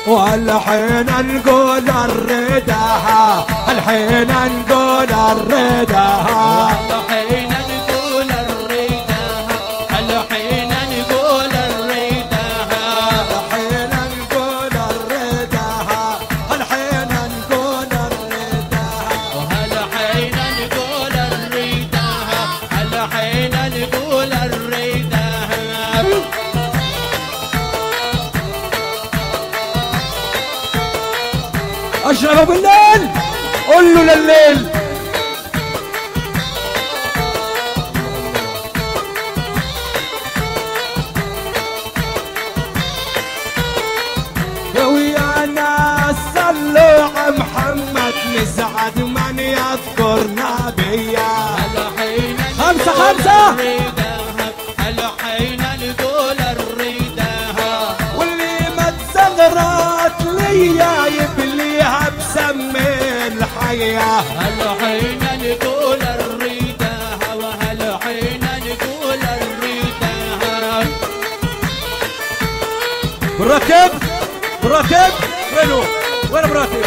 والحين نقول الرداها، الحين نقول الرداها، الحين نقول الرداها، الحين نقول الرداها، الحين نقول الرداها، الحين نقول الرداها، الحين نقول الرداها، الحين نقول الرداها. اشربوا بالليل، قول له لليل. ويا ناس صلوا على محمد نسعد من يذكرنا بيا. الحين خمسة نقول خمسة. الرداها، الحين نقول الرداها، واللي ما تزغرت ليا يبليها بسمي الحياة. الحين نقول الرداها، والحين نقول الرداها. مراتب مراتب وينه؟ وين مراتب؟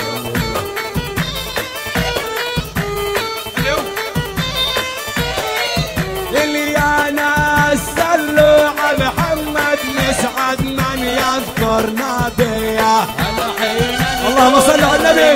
اللي يا ناس صلوا على محمد نسعد من يذكرنا بيا. الحين اللهم صل على النبي.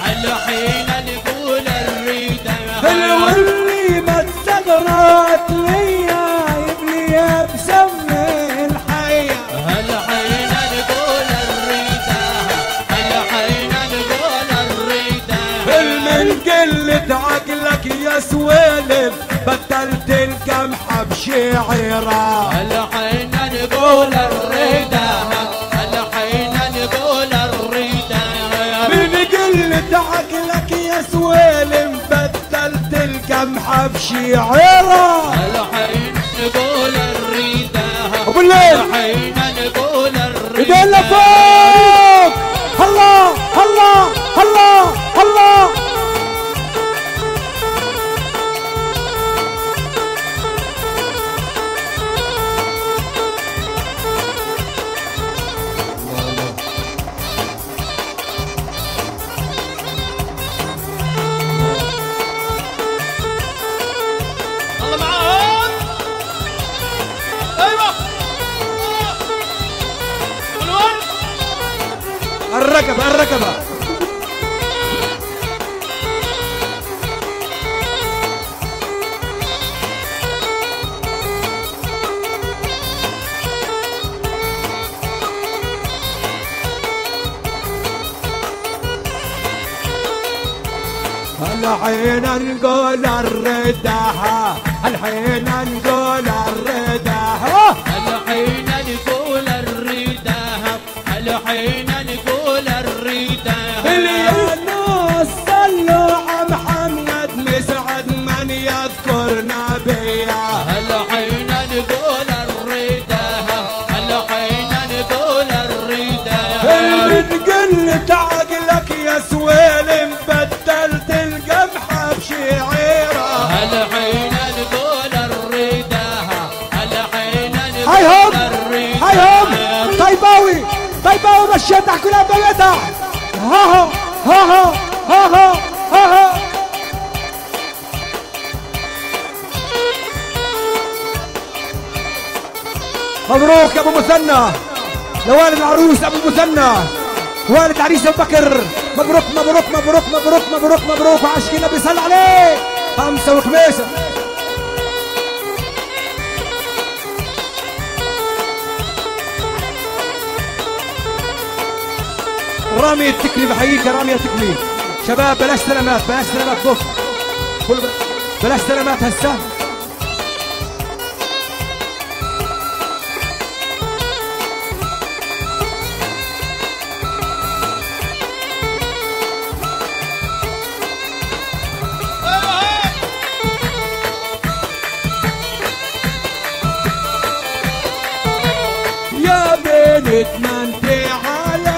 الحين نقول الرداها، واللي ما تزغرت ليا يبليها بسمي الحياة. الحين نقول الرداها، الحين نقول الرداها. من قلة عقلك يا سويلم بدلت القمحة بشعيرة. الحين نقول الرداها، الحين نقول الرداها. من قلة عقلك يا سويلم بدلت القمحة بشعيرة. الحين نقول الرداها، وبالليل الحين نقول الرداها. ايدينا فوق. الله الله الله الله. الله معاهم. ايوه والورد. الركبة الركبة. الحين نقول الرداها، الحين نقول الرداها، الحين نقول الرداها، الحين نقول الرداها. اللي يا ناس صلوا على محمد نسعد من يذكرنا بيا. الحين نقول الرداها، الحين نقول الرداها. من قلة عقلك يا سويلم بدلت القمحة بشعيرة. الحين نقول الرداها، الحين نقول هيهم الرداها. هيهم طيباوي طيباوي مشيتها كلها بيتها. ها ها ها ها ها ها ها. مبروك يا ابو مثنى لوالد العروس ابو مثنى والد عريس ابو بكر. مبروك مبروك مبروك مبروك مبروك مبروك. وعشق النبي صلى عليه. خمسة وخميسة. رامي التكلي بحييك يا رامي التكلي. شباب بلاش سلامات بلاش سلامات بص بلاش سلامات هسه. يا بنت ما انت على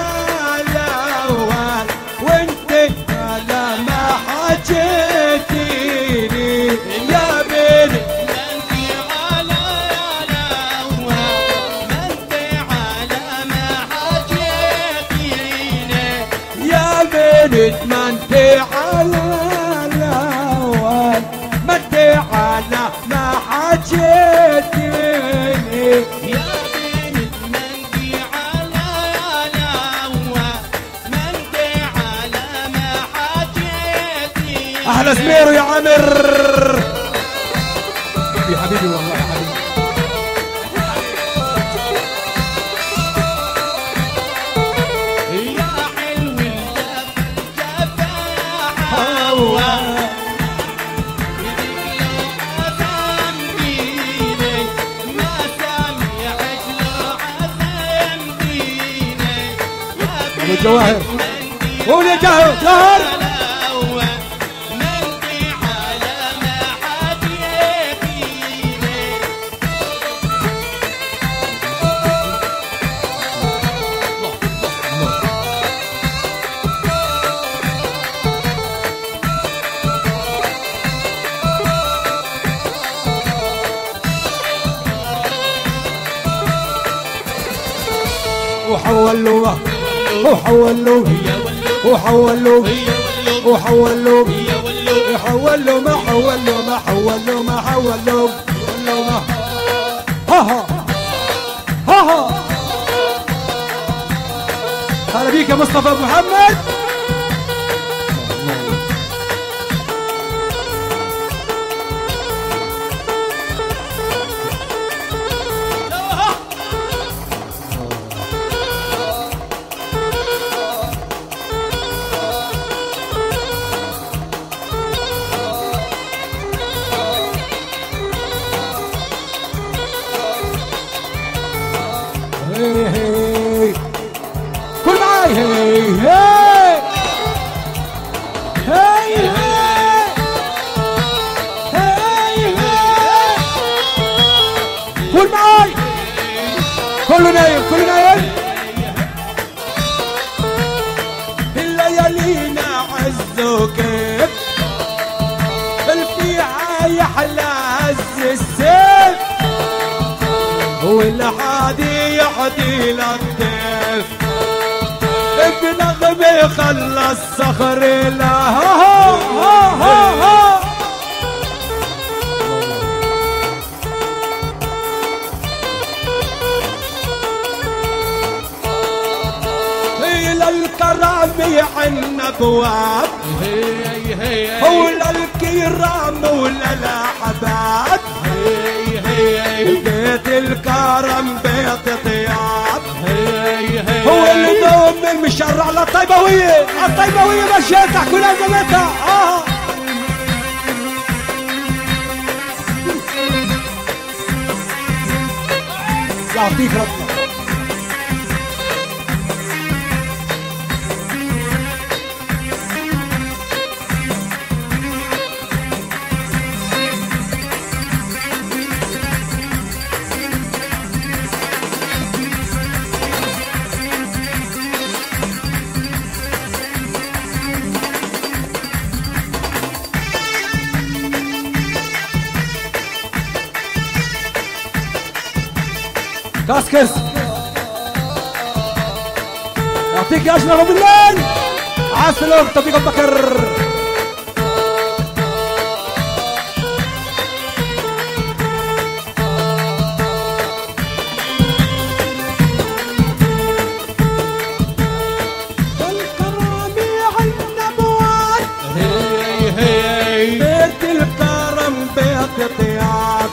الاول وانت على ما حجيتيني. يا بنت ما انت على الاول، ما انت على ما حجيتيني. غيره يا عامر. يا حبيبي والله يا حبيبي. يا حلو الجفا ابو الجواهر قول يا جاهر جاهر. وحولوا وحولوا وحولوا وحولوا يحولوا ما حولوا ما حولوا ما حولوا ما ها ها. هلا بيك يا مصطفى ابو محمد. كل معاي هي هي هي هي كل معاي. كله نايم كله نايم. الليالينا عز وكيف الفيها يحلى عز السيف والحادي يحدي للضيف بنغمة خلى الصخر لا ها ها ها ها. إلى الكرام عنا ابواب ولا الكرام ولا الاحباب بيت الكرم بيت طياب هو اللي دوم المشرع للطيبوية الطيبوية مشيتها كلها زمتها يعطيك ربنا. كاسكس يعطيك يا اشرف ابو الليل. عسلوك توفيق ابو بكر. الكرامي عنا ابواب بيت الكرم بيت طياب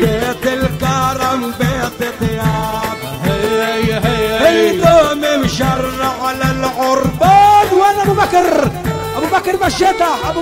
بيت الكرم بيت طياب الدوم مشرع على العربان. وانا ابو بكر مشيتها ابو